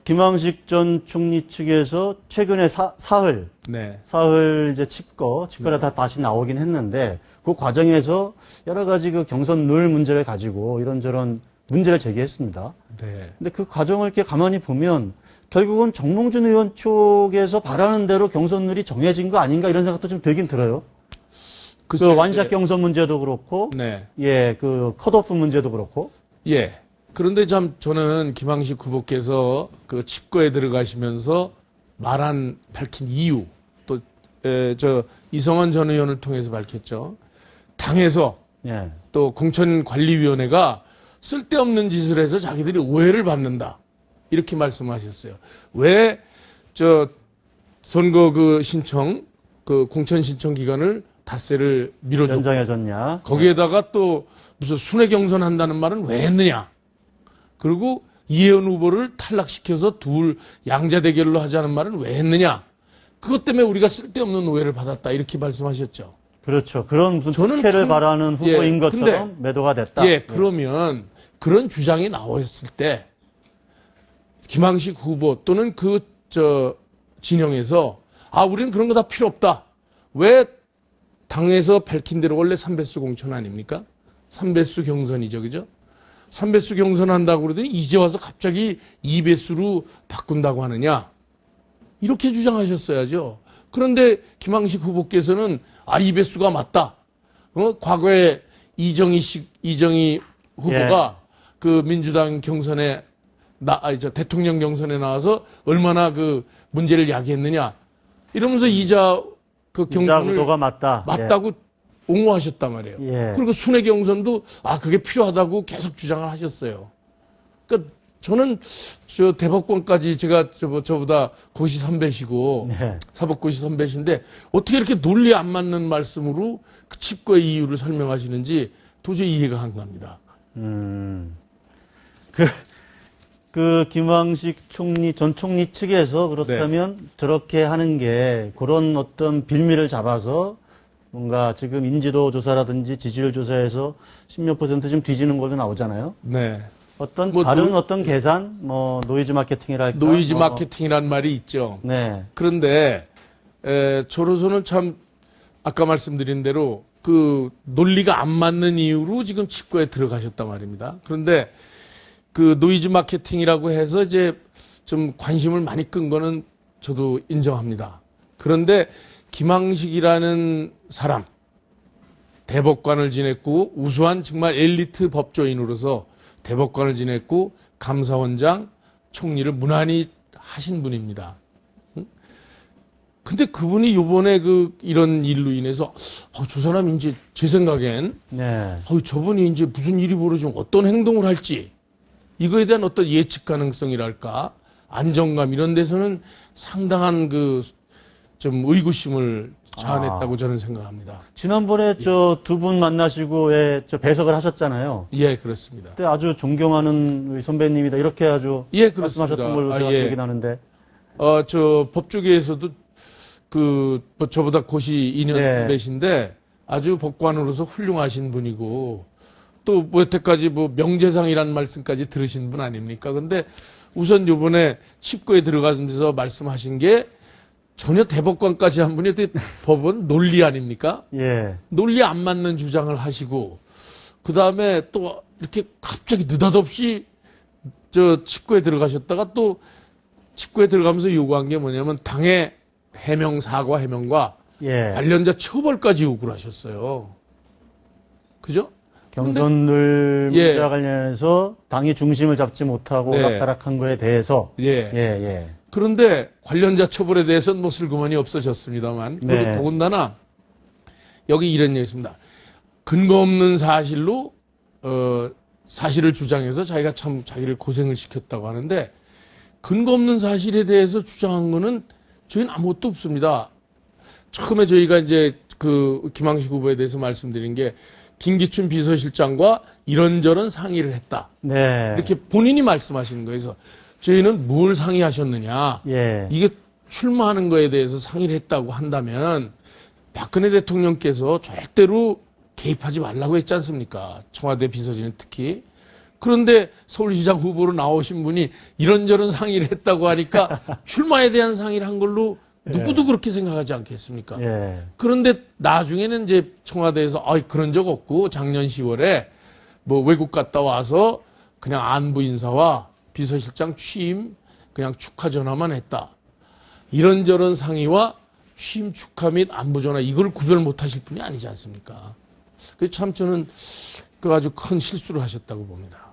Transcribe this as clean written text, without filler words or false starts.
김황식 전 총리 측에서 최근에 사흘 이제 칩거를 다 다시 나오긴 했는데 그 과정에서 여러 가지 그 경선 룰 문제를 가지고 이런저런 문제를 제기했습니다. 네. 근데 그 과정을 이렇게 가만히 보면 결국은 정몽준 의원 쪽에서 바라는 대로 경선룰이 정해진 거 아닌가 이런 생각도 좀 들긴 들어요. 그 완샷 경선 문제도 그렇고, 네. 예, 그 컷오프 문제도 그렇고. 예. 그런데 참 저는 김황식 후보께서 그 칩거에 들어가시면서 밝힌 이유, 또 이성원 전 의원을 통해서 밝혔죠. 당에서 예. 또 공천관리위원회가 쓸데없는 짓을 해서 자기들이 오해를 받는다. 이렇게 말씀하셨어요. 왜 선거 공천 신청 기간을 닷새를 미뤄줬고 연장해줬냐. 거기에다가 또 무슨 순회 경선한다는 말은 왜 했느냐. 그리고 이혜원 후보를 탈락시켜서 양자 대결로 하자는 말은 왜 했느냐. 그것 때문에 우리가 쓸데없는 오해를 받았다. 이렇게 말씀하셨죠. 그렇죠. 그런 무슨 특혜를 바라는 후보인 것처럼 매도가 됐다. 예, 그러면 그런 주장이 나왔을 때 김황식 후보 또는 진영에서 우리는 그런 거 다 필요 없다. 왜 당에서 밝힌 대로 원래 3배수 공천 아닙니까? 3배수 경선이죠. 그죠? 3배수 경선한다고 그러더니 이제 와서 갑자기 2배수로 바꾼다고 하느냐. 이렇게 주장하셨어야죠. 그런데 김황식 후보께서는 2배수가 맞다. 과거에 이정희 후보가 그 민주당 경선에 대통령 경선에 나와서 얼마나 그 문제를 야기했느냐. 이러면서 이자 구도가 맞다고 옹호하셨단 말이에요. 예. 그리고 순회 경선도 그게 필요하다고 계속 주장을 하셨어요. 그러니까 저는 대법관까지 제가 저보다 고시 선배시고 사법고시 선배신데 어떻게 이렇게 논리 안 맞는 말씀으로 그 칩거의 이유를 설명하시는지 도저히 이해가 안 갑니다. 그 김황식 전 총리 측에서 그렇다면 저렇게 하는 게 그런 어떤 빌미를 잡아서 뭔가 지금 인지도 조사라든지 지지율 조사에서 10몇 % 좀 뒤지는 걸로 나오잖아요. 네. 다른 어떤 계산, 노이즈 마케팅이랄까. 노이즈 마케팅이란 말이 있죠. 네. 그런데, 저로서는 참, 아까 말씀드린 대로 그 논리가 안 맞는 이유로 지금 칩거에 들어가셨단 말입니다. 그런데 그 노이즈 마케팅이라고 해서 이제 좀 관심을 많이 끈 거는 저도 인정합니다. 그런데 김황식이라는 사람, 대법관을 지냈고 우수한 정말 엘리트 법조인으로서 대법관을 지냈고 감사원장, 총리를 무난히 하신 분입니다. 근데 그분이 요번에 이런 일로 인해서 저 사람이 이제 제 생각엔 저분이 이제 무슨 일이 벌어지면 어떤 행동을 할지 이거에 대한 어떤 예측 가능성이랄까 안정감 이런 데서는 상당한 좀 의구심을 자아냈다고 저는 생각합니다. 지난번에 두 분 만나시고 배석을 하셨잖아요. 예, 그렇습니다. 그때 아주 존경하는 우리 선배님이다 이렇게 아주 말씀하셨던 걸로 제가 기억이 나는데. 법조계에서도 저보다 고시 2년 선배신데 아주 법관으로서 훌륭하신 분이고 또 여태까지 명재상이라는 말씀까지 들으신 분 아닙니까? 근데 우선 요번에 칩거에 들어가면서 말씀하신 게 전혀 대법관까지 한 분이 법은 논리 아닙니까? 예. 논리 안 맞는 주장을 하시고 그 다음에 또 이렇게 갑자기 느닷없이 칩거에 들어가셨다가 또 칩거에 들어가면서 요구한 게 뭐냐면 당의 사과 해명과 관련자 처벌까지 요구를 하셨어요. 그죠? 경선룰 문제와 관련해서 당이 중심을 잡지 못하고 오락가락한 거에 대해서 그런데 관련자 처벌에 대해서는 슬그머니 없어졌습니다만 그리고 더군다나 여기 이런 얘기 있습니다. 근거 없는 사실로 사실을 주장해서 자기가 참 자기를 고생을 시켰다고 하는데 근거 없는 사실에 대해서 주장한 거는 저희는 아무것도 없습니다. 처음에 저희가 이제 김황식 후보에 대해서 말씀드린 게 김기춘 비서실장과 이런저런 상의를 했다. 이렇게 본인이 말씀하시는 거예요. 그래서 저희는 뭘 상의하셨느냐. 이게 출마하는 거에 대해서 상의를 했다고 한다면 박근혜 대통령께서 절대로 개입하지 말라고 했지 않습니까? 청와대 비서진은 특히. 그런데 서울시장 후보로 나오신 분이 이런저런 상의를 했다고 하니까 출마에 대한 상의를 한 걸로 누구도 그렇게 생각하지 않겠습니까? 예. 그런데 나중에는 이제 청와대에서 그런 적 없고 작년 10월에 뭐 외국 갔다 와서 그냥 안부 인사와 비서실장 취임 그냥 축하 전화만 했다. 이런저런 상의와 취임 축하 및 안부 전화 이걸 구별 못 하실 분이 아니지 않습니까? 그 참 저는 그 아주 큰 실수를 하셨다고 봅니다.